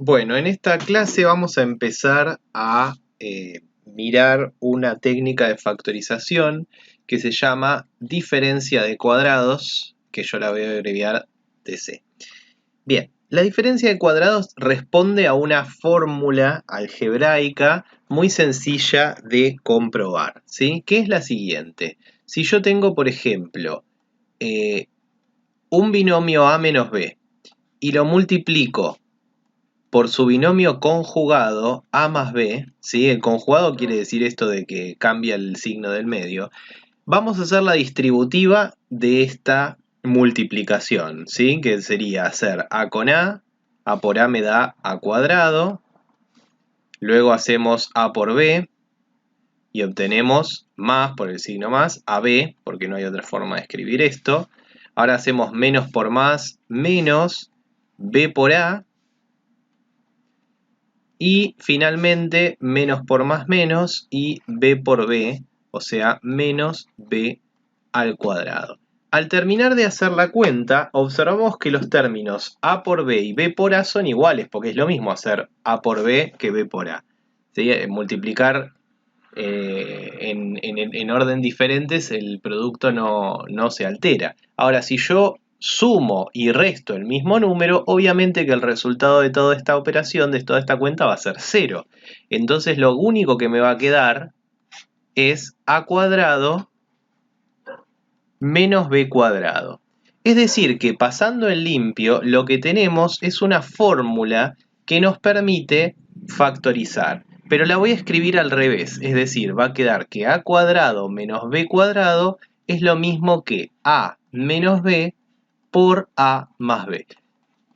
Bueno, en esta clase vamos a empezar a mirar una técnica de factorización que se llama diferencia de cuadrados, que yo la voy a abreviar DC. Bien, la diferencia de cuadrados responde a una fórmula algebraica muy sencilla de comprobar, ¿sí? Que es la siguiente. Si yo tengo, por ejemplo, un binomio A menos B y lo multiplico por su binomio conjugado A más B, ¿sí? El conjugado quiere decir esto de que cambia el signo del medio. Vamos a hacer la distributiva de esta multiplicación, ¿sí? Que sería hacer A con A por A me da A cuadrado, luego hacemos A por B y obtenemos más por el signo más, AB, porque no hay otra forma de escribir esto. Ahora hacemos menos por más, menos B por A, y finalmente menos por más menos y b por b, o sea, menos b al cuadrado. Al terminar de hacer la cuenta, observamos que los términos a por b y b por a son iguales, porque es lo mismo hacer a por b que b por a. ¿Sí? Multiplicar en orden diferentes, el producto no se altera. Ahora, si yo sumo y resto el mismo número, obviamente que el resultado de toda esta operación, de toda esta cuenta, va a ser 0. Entonces lo único que me va a quedar es a cuadrado menos b cuadrado. Es decir, que pasando en limpio, lo que tenemos es una fórmula que nos permite factorizar. Pero la voy a escribir al revés, es decir, va a quedar que a cuadrado menos b cuadrado es lo mismo que a menos b por a más b.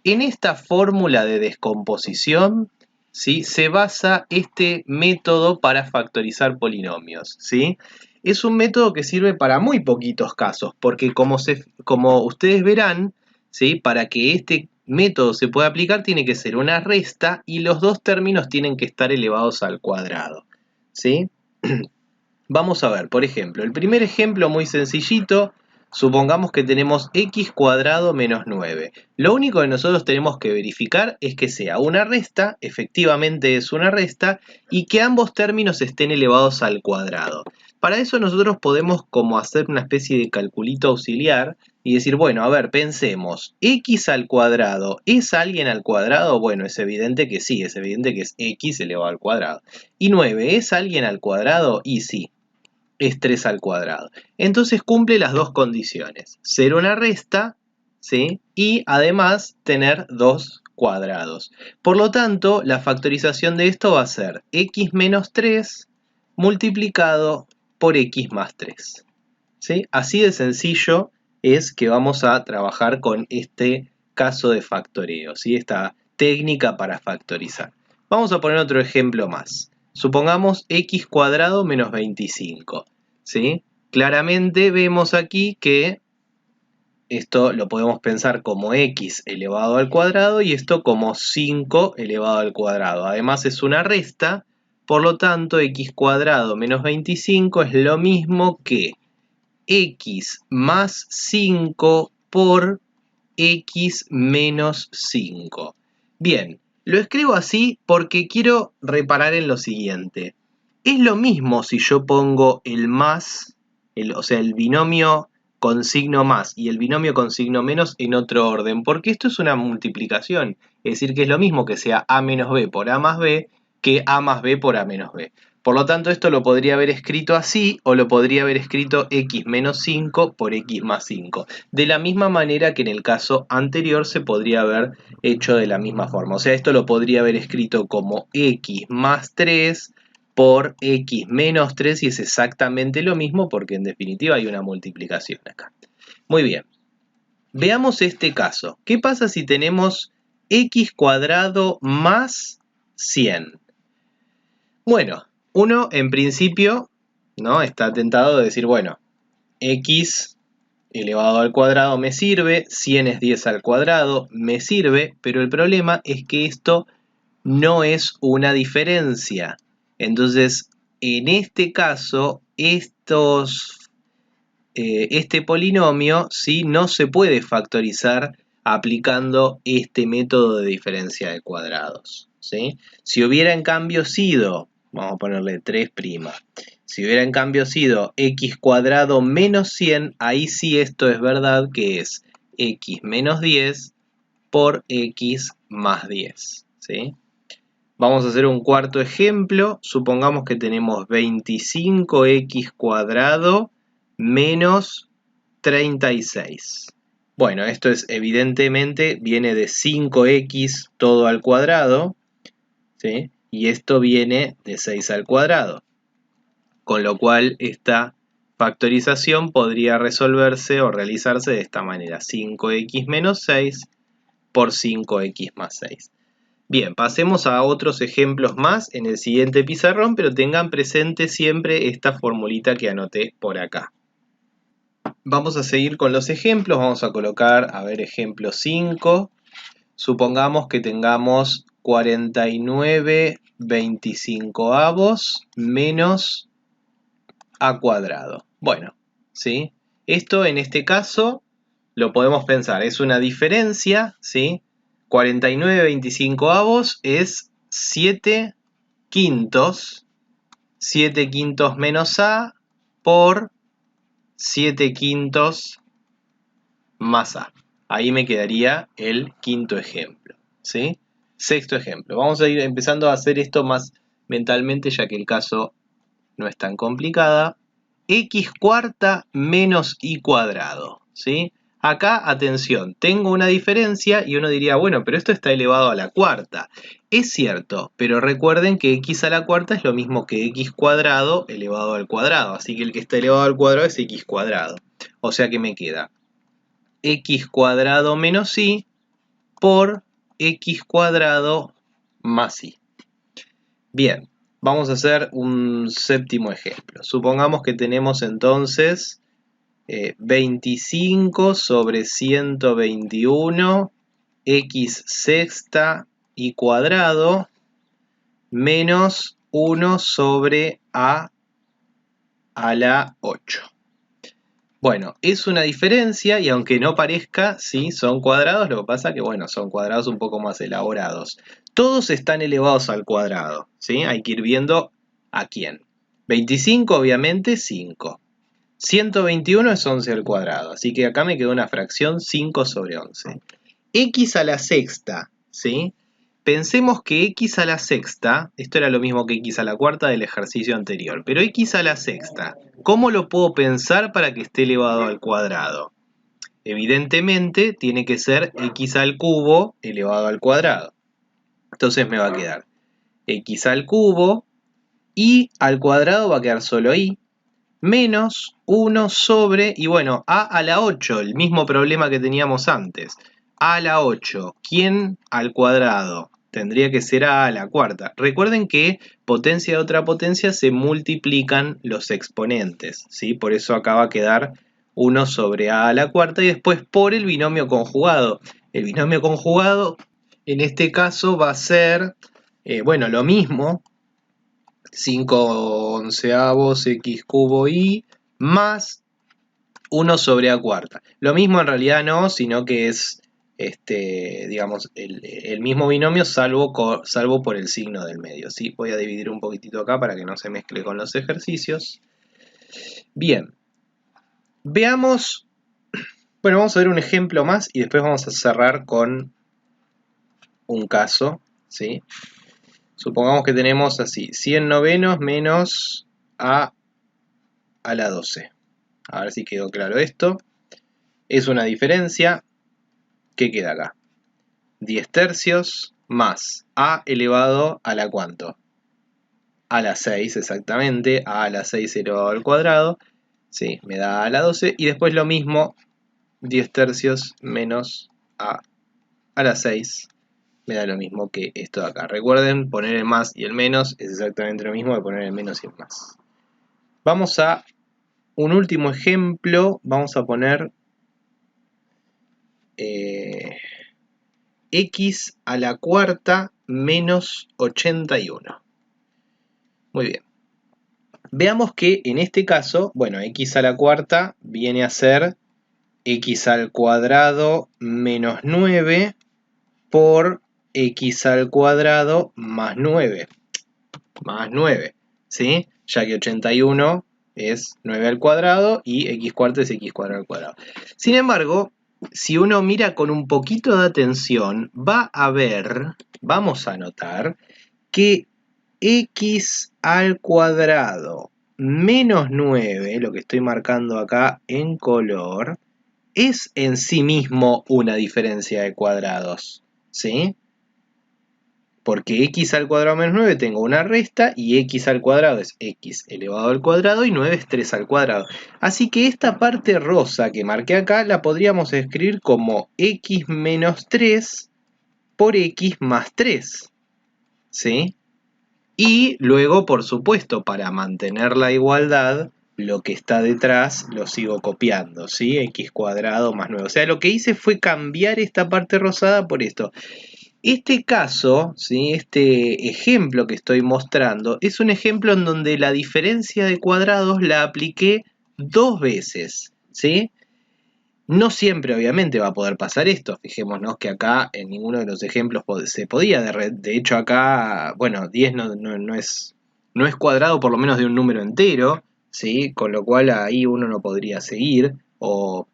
En esta fórmula de descomposición, ¿sí?, se basa este método para factorizar polinomios, ¿sí? Es un método que sirve para muy poquitos casos, porque como ustedes verán, ¿sí?, para que este método se pueda aplicar tiene que ser una resta y los dos términos tienen que estar elevados al cuadrado, ¿sí? Vamos a ver, por ejemplo, el primer ejemplo muy sencillito. Supongamos que tenemos x cuadrado menos 9. Lo único que nosotros tenemos que verificar es que sea una resta, efectivamente es una resta, y que ambos términos estén elevados al cuadrado. Para eso nosotros podemos como hacer una especie de calculito auxiliar y decir, bueno, a ver, pensemos, x al cuadrado, ¿es alguien al cuadrado? Bueno, es evidente que sí, es evidente que es x elevado al cuadrado. ¿Y 9 es alguien al cuadrado? Y sí, es 3 al cuadrado. Entonces cumple las dos condiciones. Ser una resta, ¿sí?, y además tener dos cuadrados. Por lo tanto, la factorización de esto va a ser x menos 3 multiplicado por x más 3. ¿Sí? Así de sencillo es que vamos a trabajar con este caso de factoreo, ¿sí?, esta técnica para factorizar. Vamos a poner otro ejemplo más. Supongamos x cuadrado menos 25. ¿Sí? Claramente vemos aquí que esto lo podemos pensar como x elevado al cuadrado y esto como 5 elevado al cuadrado. Además es una resta, por lo tanto x cuadrado menos 25 es lo mismo que x más 5 por x menos 5. Bien, lo escribo así porque quiero reparar en lo siguiente. Es lo mismo si yo pongo el más, o sea, el binomio con signo más y el binomio con signo menos en otro orden, porque esto es una multiplicación. Es decir, que es lo mismo que sea a menos b por a más b que a más b por a menos b. Por lo tanto, esto lo podría haber escrito así o lo podría haber escrito x menos 5 por x más 5. De la misma manera que en el caso anterior se podría haber hecho de la misma forma. O sea, esto lo podría haber escrito como x más 3 por x menos 3 y es exactamente lo mismo porque en definitiva hay una multiplicación acá. Muy bien. Veamos este caso. ¿Qué pasa si tenemos x cuadrado más 100? Bueno, uno en principio, ¿no?, está tentado de decir, bueno, x elevado al cuadrado me sirve, 100 es 10 al cuadrado, me sirve, pero el problema es que esto no es una diferencia. Entonces, en este caso, este polinomio, ¿sí?, no se puede factorizar aplicando este método de diferencia de cuadrados, ¿sí? Si hubiera en cambio sido, vamos a ponerle 3', si hubiera en cambio sido x cuadrado menos 100, ahí sí esto es verdad que es x menos 10 por x más 10, ¿sí? Vamos a hacer un cuarto ejemplo. Supongamos que tenemos 25x cuadrado menos 36. Bueno, esto es evidentemente viene de 5x todo al cuadrado, ¿sí? Y esto viene de 6 al cuadrado. Con lo cual esta factorización podría resolverse o realizarse de esta manera. 5x menos 6 por 5x más 6. Bien, pasemos a otros ejemplos más en el siguiente pizarrón, pero tengan presente siempre esta formulita que anoté por acá. Vamos a seguir con los ejemplos, vamos a colocar, a ver, ejemplo 5. Supongamos que tengamos 49/25 menos a cuadrado. Bueno, ¿sí? Esto en este caso lo podemos pensar, es una diferencia, ¿sí? 49/25 es 7 quintos, 7 quintos menos a por 7 quintos más a. Ahí me quedaría el quinto ejemplo, ¿sí? Sexto ejemplo. Vamos a ir empezando a hacer esto más mentalmente ya que el caso no es tan complicada. X cuarta menos y cuadrado, ¿sí? Acá, atención, tengo una diferencia y uno diría, bueno, pero esto está elevado a la cuarta. Es cierto, pero recuerden que x a la cuarta es lo mismo que x cuadrado elevado al cuadrado. Así que el que está elevado al cuadrado es x cuadrado. O sea que me queda x cuadrado menos y por x cuadrado más y. Bien, vamos a hacer un séptimo ejemplo. Supongamos que tenemos entonces 25 sobre 121 x sexta y cuadrado menos 1 sobre a la 8. Bueno, es una diferencia y aunque no parezca, sí, son cuadrados, lo que pasa que, bueno, son cuadrados un poco más elaborados. Todos están elevados al cuadrado, ¿sí? Hay que ir viendo a quién. 25, obviamente, 5. 121 es 11 al cuadrado, así que acá me quedó una fracción 5 sobre 11. X a la sexta, ¿sí? Pensemos que x a la sexta, esto era lo mismo que x a la cuarta del ejercicio anterior, pero x a la sexta, ¿cómo lo puedo pensar para que esté elevado al cuadrado? Evidentemente tiene que ser x al cubo elevado al cuadrado. Entonces me va a quedar x al cubo y al cuadrado va a quedar solo y, menos 1 sobre, y bueno, a la 8, el mismo problema que teníamos antes. A la 8, ¿quién al cuadrado? Tendría que ser a la cuarta. Recuerden que potencia de otra potencia se multiplican los exponentes, ¿sí? Por eso acá va a quedar 1 sobre a la cuarta y después por el binomio conjugado. El binomio conjugado en este caso va a ser, bueno, lo mismo, 5 onceavos x cubo y más 1 sobre a cuarta. Lo mismo en realidad no, sino que es digamos, el mismo binomio salvo por el signo del medio, ¿sí? Voy a dividir un poquitito acá para que no se mezcle con los ejercicios. Bien, veamos, bueno, vamos a ver un ejemplo más y después vamos a cerrar con un caso, ¿sí? Supongamos que tenemos así, 100 novenos menos a la 12. A ver si quedó claro esto. Es una diferencia. ¿Qué queda acá? 10 tercios más a elevado a la ¿cuánto? A la 6 exactamente. A la 6 elevado al cuadrado. Sí, me da a la 12. Y después lo mismo, 10 tercios menos a la 6. Me da lo mismo que esto de acá. Recuerden, poner el más y el menos es exactamente lo mismo que poner el menos y el más. Vamos a un último ejemplo. Vamos a poner x a la cuarta menos 81. Muy bien. Veamos que en este caso, bueno, x a la cuarta viene a ser x al cuadrado menos 9 por x al cuadrado más 9. Más 9, ¿sí? Ya que 81 es 9 al cuadrado y x cuarto es x cuadrado al cuadrado. Sin embargo, si uno mira con un poquito de atención, va a ver, vamos a notar, que x al cuadrado menos 9, lo que estoy marcando acá en color, es en sí mismo una diferencia de cuadrados, ¿sí? Porque x al cuadrado menos 9 tengo una resta y x al cuadrado es x elevado al cuadrado y 9 es 3 al cuadrado. Así que esta parte rosa que marqué acá la podríamos escribir como x menos 3 por x más 3, ¿sí? Y luego, por supuesto, para mantener la igualdad, lo que está detrás lo sigo copiando, ¿sí? X cuadrado más 9. O sea, lo que hice fue cambiar esta parte rosada por esto. Este caso, ¿sí? Este ejemplo que estoy mostrando, es un ejemplo en donde la diferencia de cuadrados la apliqué 2 veces, ¿sí? No siempre, obviamente, va a poder pasar esto. Fijémonos que acá en ninguno de los ejemplos se podía. De hecho, acá, bueno, 10 no es cuadrado por lo menos de un número entero, ¿sí? Con lo cual ahí uno no podría seguir, o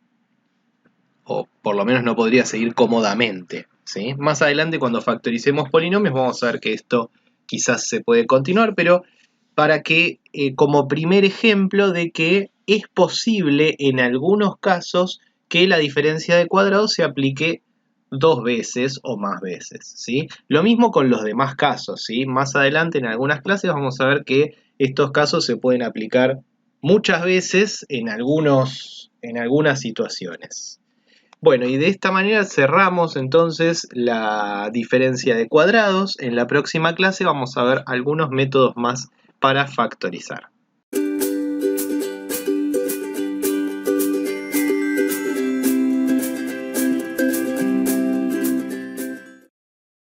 por lo menos no podría seguir cómodamente, ¿sí? Más adelante, cuando factoricemos polinomios, vamos a ver que esto quizás se puede continuar, pero para que, como primer ejemplo de que es posible en algunos casos que la diferencia de cuadrados se aplique 2 veces o más veces, ¿sí? Lo mismo con los demás casos, ¿sí? Más adelante en algunas clases vamos a ver que estos casos se pueden aplicar muchas veces en algunas situaciones. Bueno, y de esta manera cerramos entonces la diferencia de cuadrados. En la próxima clase vamos a ver algunos métodos más para factorizar.